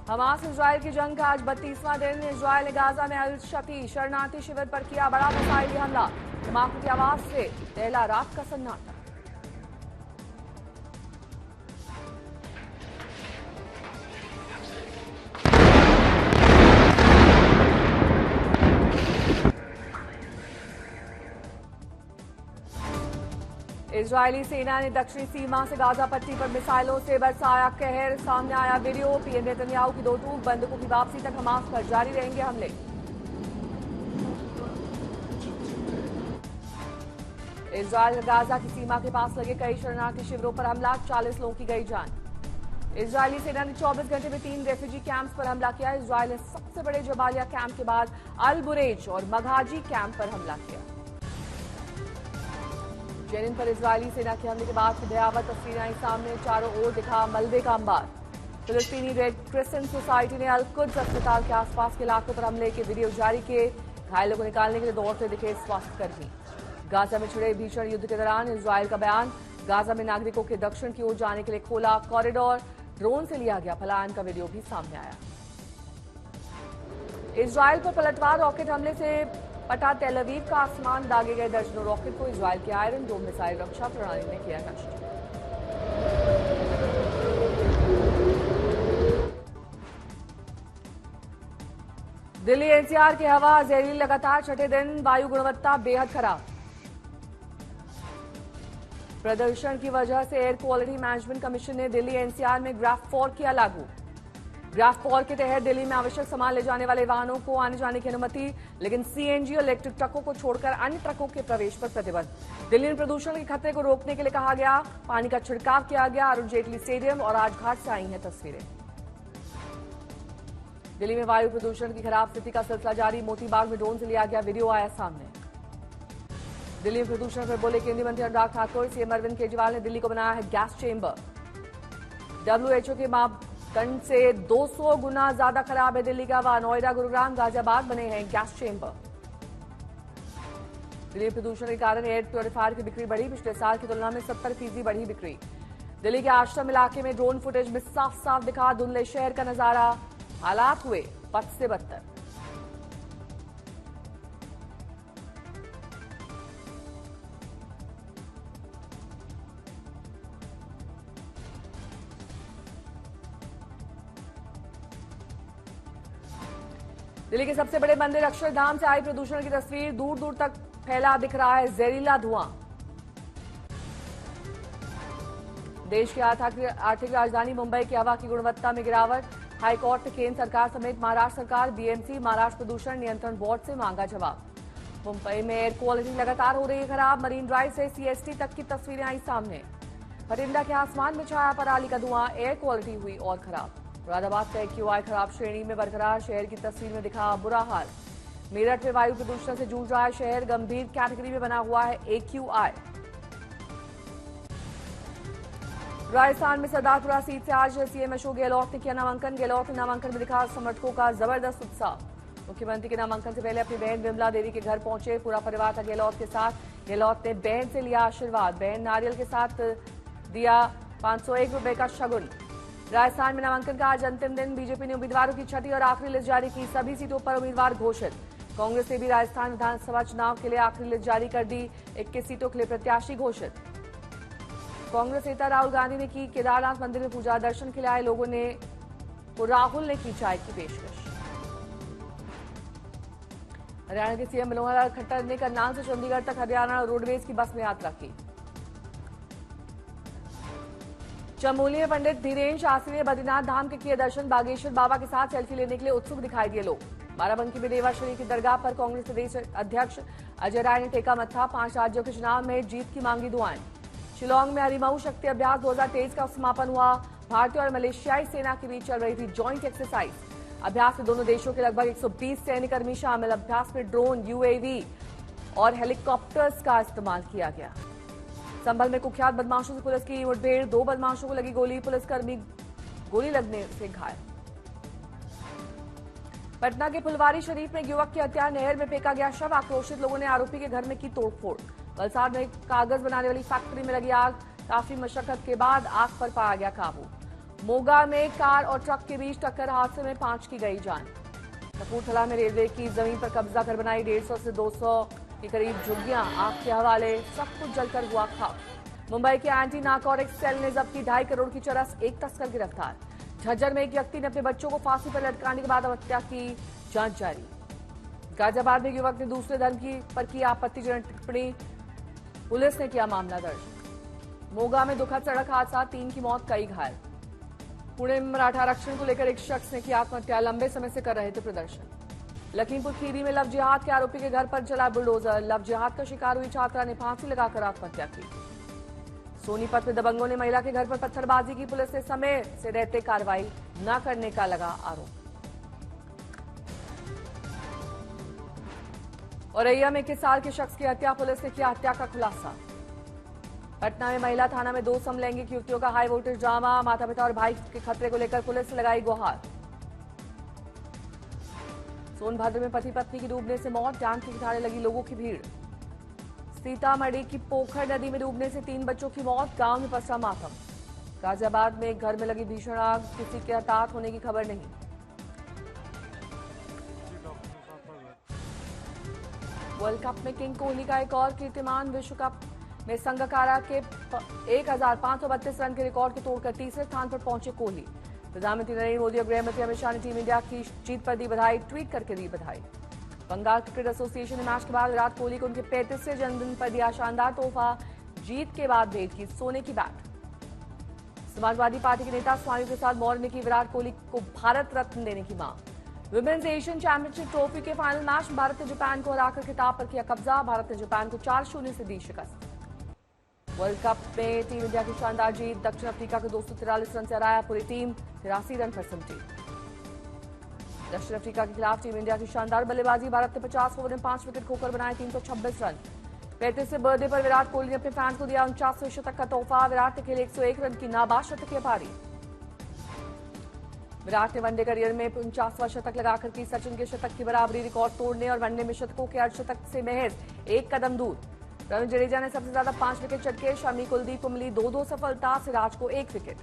Hamas Israel की जंग का आज 32वां दिन। इजराइल ने गाजा में अल शती शरणार्थी शिविर पर किया बड़ा मिसाइली हमला। धमाकों की आवाज से दहला रात का सन्नाटा। इजरायली सेना ने दक्षिणी सीमा से गाजा पट्टी पर मिसाइलों से बरसाया कहर। सामने आया वीडियो। पीएम नेतन्याहू की 2 टूक बंदूकों की वापसी तक हमास पर जारी रहेंगे हमले। इजरायल गाजा की सीमा के पास लगे कई शरणार्थी शिविरों पर हमला। 40 लोगों की गई जान। इजरायली सेना ने 24 घंटे में 3 रेफ्यूजी कैंप्स पर हमला किया। इजरायल ने सबसे बड़े जबालिया कैंप के बाद अल बुरेज और मघाजी कैंप पर हमला किया। जेनिन पर इजरायली सेना के हमले के बाद भयावह तस्वीरें आई सामने। चारों ओर दिखा मलबे का अंबार। फिलिस्तीनी रेड क्रिसेंट सोसाइटी ने अल कुद्स अस्पताल के आसपास के इलाकों पर हमले के वीडियो जारी किए। घायलों को निकालने के लिए दौड़ते दिखे स्वास्थ्यकर्मी। गाजा में छिड़े भीषण युद्ध के दौरान इजरायल का बयान। गाजा में नागरिकों के दक्षिण की ओर जाने के लिए खोला कॉरिडोर। ड्रोन से लिया गया पलायन का वीडियो भी सामने आया। इजरायल पर पलटवार रॉकेट हमले से पटा तेल अवीव का आसमान। दागे गए दर्जनों रॉकेट को इजरायल के आयरन डोम मिसाइल रक्षा प्रणाली ने किया नष्ट। दिल्ली एनसीआर की हवा जहरीली लगातार छठे दिन। वायु गुणवत्ता बेहद खराब। प्रदूषण की वजह से एयर क्वालिटी मैनेजमेंट कमीशन ने दिल्ली एनसीआर में ग्राफ 4 किया लागू। ग्राफ 4 के तहत दिल्ली में आवश्यक सामान ले जाने वाले वाहनों को आने जाने की अनुमति, लेकिन सीएनजी और इलेक्ट्रिक ट्रकों को छोड़कर अन्य ट्रकों के प्रवेश पर प्रतिबंध। दिल्ली में प्रदूषण के खतरे को रोकने के लिए कहा गया। पानी का छिड़काव किया गया। अरुण जेटली स्टेडियम और राजघाट से आई हैं तस्वीरें। दिल्ली में वायु प्रदूषण की खराब स्थिति का सिलसिला जारी। मोतीबाग में ड्रोन से लिया गया वीडियो आया सामने। दिल्ली में प्रदूषण पर बोले केंद्रीय मंत्री अनुराग ठाकुर। सीएम अरविंद केजरीवाल ने दिल्ली को बनाया है गैस चेंबर। डब्ल्यूएचओ के मापदंड से 200 गुना ज्यादा खराब है दिल्ली का हवा। नोएडा, गुरुग्राम, गाजियाबाद बने हैं गैस चेंबर। दिल्ली प्रदूषण के कारण एयर प्योरीफायर की बिक्री बढ़ी। पिछले साल की तुलना में 70% बढ़ी बिक्री। दिल्ली के आश्रम इलाके में ड्रोन फुटेज में साफ साफ दिखा धुंधले शहर का नजारा। हालात हुए बद से बदतर। दिल्ली के सबसे बड़े मंदिर अक्षरधाम से आई प्रदूषण की तस्वीर। दूर दूर तक फैला दिख रहा है जहरीला धुआं। देश की आर्थिक राजधानी मुंबई की हवा की गुणवत्ता में गिरावट। हाईकोर्ट ने केंद्र सरकार समेत महाराष्ट्र सरकार, बीएमसी, महाराष्ट्र प्रदूषण नियंत्रण बोर्ड से मांगा जवाब। मुंबई में एयर क्वालिटी लगातार हो रही है खराब। मरीन ड्राइव से सीएसटी तक की तस्वीरें आई सामने। परिंदा के आसमान में छाया पराली का धुआं। एयर क्वालिटी हुई और खराब। मुरादाबाद का एक्यूआई खराब श्रेणी में बरकरार। शहर की तस्वीर में दिखा बुरा हाल। मेरठ में वायु प्रदूषण से जूझ रहा है शहर। गंभीर कैटेगरी में बना हुआ है एक्यूआई। राजस्थान में सरदारपुरा सीट से आज सीएम अशोक गहलोत ने किया नामांकन। गहलोत ने नामांकन में दिखा समर्थकों का जबरदस्त उत्साह। मुख्यमंत्री के नामांकन से पहले अपनी बहन विमला देवी के घर पहुंचे। पूरा परिवार था गहलोत के साथ। गहलोत ने बहन से लिया आशीर्वाद। बहन नारियल के साथ दिया 501 रुपए का शगुन। राजस्थान में नामांकन का आज अंतिम दिन। बीजेपी ने उम्मीदवारों की छठी और आखिरी लिस्ट जारी की। सभी सीटों पर उम्मीदवार घोषित। कांग्रेस ने भी राजस्थान विधानसभा चुनाव के लिए आखिरी लिस्ट जारी कर दी। 21 सीटों के लिए प्रत्याशी घोषित। कांग्रेस नेता राहुल गांधी ने की केदारनाथ मंदिर में पूजा। दर्शन के लिए आए लोगों ने राहुल ने की चाय की पेशकश। हरियाणा के सीएम मनोहर लाल खट्टर ने करनाल से चंडीगढ़ तक हरियाणा रोडवेज की बस में यात्रा की। चमोली में पंडित धीरेन्द्र शास्त्री ने बद्रीनाथ धाम के किए दर्शन। बागेश्वर बाबा के साथ सेल्फी लेने के लिए उत्सुक दिखाई दिए लोग। बाराबंकी में रेवा शरीफ की दरगाह पर कांग्रेस प्रदेश अध्यक्ष अजय राय ने टेका मत्था। 5 राज्यों के चुनाव में जीत की मांगी दुआएं। शिलांग में हरिमऊ शक्ति अभ्यास 2023 का समापन हुआ। भारतीय और मलेशियाई सेना के बीच चल रही थी जॉइंट एक्सरसाइज। अभ्यास में दोनों देशों के लगभग 120 सैन्यकर्मी शामिल। अभ्यास में ड्रोन, यूएवी और हेलीकॉप्टर्स का इस्तेमाल किया गया। संभल में कुख्यात बदमाशों से पुलिस की मुठभेड़। 2 बदमाशों को लगी गोली। पुलिसकर्मी गोली लगने से घायल। पटना के फुलवारी शरीफ में युवक की हत्या। नहर में फेंका गया शव। आक्रोशित लोगों ने आरोपी के घर में की तोड़फोड़। वलसाड में कागज बनाने वाली फैक्ट्री में लगी आग। काफी मशक्कत के बाद आग पर पाया गया काबू। मोगा में कार और ट्रक के बीच टक्कर, हादसे में 5 की गई जान। कपूरथला में रेलवे की जमीन पर कब्जा कर बनाई 150 से 200 के करीब झुग्गियां, आग के हवाले, सब कुछ जलकर हुआ खाक। मुंबई के एंटी नारकोटिक्स सेल ने जब्त की 2.5 करोड़ की चरस, एक तस्कर गिरफ्तार। झज्जर में एक व्यक्ति ने अपने बच्चों को फांसी पर लटकाने के बाद हत्या की, जांच जारी। गाजियाबाद में युवक ने दूसरे धर्म पर की आपत्तिजनक टिप्पणी, पुलिस ने किया मामला दर्ज। मोगा में दुखद सड़क हादसा, 3 की मौत, कई घायल। पुणे में मराठा आरक्षण को लेकर एक शख्स ने की आत्महत्या, लंबे समय से कर रहे थे प्रदर्शन। लखीमपुर खीरी में लव जिहाद के आरोपी के घर पर चला बुलडोजर, लव जिहाद का शिकार हुई छात्रा ने फांसी लगाकर आत्महत्या की। सोनीपत में दबंगों ने महिला के घर पर पत्थरबाजी की, पुलिस ने समय से रहते कार्रवाई न करने का लगा आरोप। औरैया में 21 साल के शख्स की हत्या, पुलिस ने किया हत्या का खुलासा। पटना में महिला थाना में 2 समलैंगिक युवतियों का हाई वोल्टेज ड्रामा, माता पिता और भाई के खतरे को लेकर पुलिस ने लगाई गुहार। सोनभद्र में पति पत्नी की डूबने से मौत, डैम के किनारे लगी लोगों की भीड़। सीतामढ़ी की पोखर नदी में डूबने से 3 बच्चों की मौत, गांव में पसरा मातम। गाजियाबाद में एक घर में लगी भीषण आग, किसी के हताहत होने की खबर नहीं। वर्ल्ड कप में किंग कोहली का एक और कीर्तिमान, विश्व कप में संगकारा के 1532 रन के रिकॉर्ड को तोड़कर तीसरे स्थान पर पहुंचे कोहली। प्रधानमंत्री नरेंद्र मोदी और गृहमंत्री अमित शाह ने टीम इंडिया की जीत पर दी बधाई, ट्वीट करके दी बधाई। बंगाल क्रिकेट एसोसिएशन ने मैच के बाद विराट कोहली को उनके 35वें जन्मदिन पर दिया शानदार तोहफा, जीत के बाद भेंट की सोने की बैट। समाजवादी पार्टी के नेता स्वामी प्रसाद मौर्य ने की विराट कोहली को भारत रत्न देने की मांग। विमेन्स एशियन चैंपियनशिप ट्रॉफी के फाइनल मैच, भारत ने जापान को हराकर खिताब पर किया कब्जा, भारत ने जापान को 4-0 से दी शिकस्त। वर्ल्ड कप में टीम इंडिया की शानदार जीत, दक्षिण अफ्रीका को 243 रन से हराया, पूरी टीम 83 रन पर सिमटी। दक्षिण अफ्रीका के खिलाफ टीम इंडिया की शानदार बल्लेबाजी, भारत ने 50 ओवर में 5 विकेट खोकर बनाए 326 रन। 35वें बर्थडे पर विराट कोहली ने अपने फैंस को दिया 49वें शतक का तोहफा, विराट ने खेले 101 रन की नाबाद शतकीय पारी। विराट ने वनडे करियर में 49वां शतक लगाकर की सचिन के शतक की बराबरी, रिकॉर्ड तोड़ने और वनडे में शतकों के अर्धशतक से महज 1 कदम दूर। रविंद्र जडेजा ने सबसे ज्यादा 5 विकेट चटके, शमी, कुलदीप को मिली 2-2 सफलता, सिराज को 1 विकेट।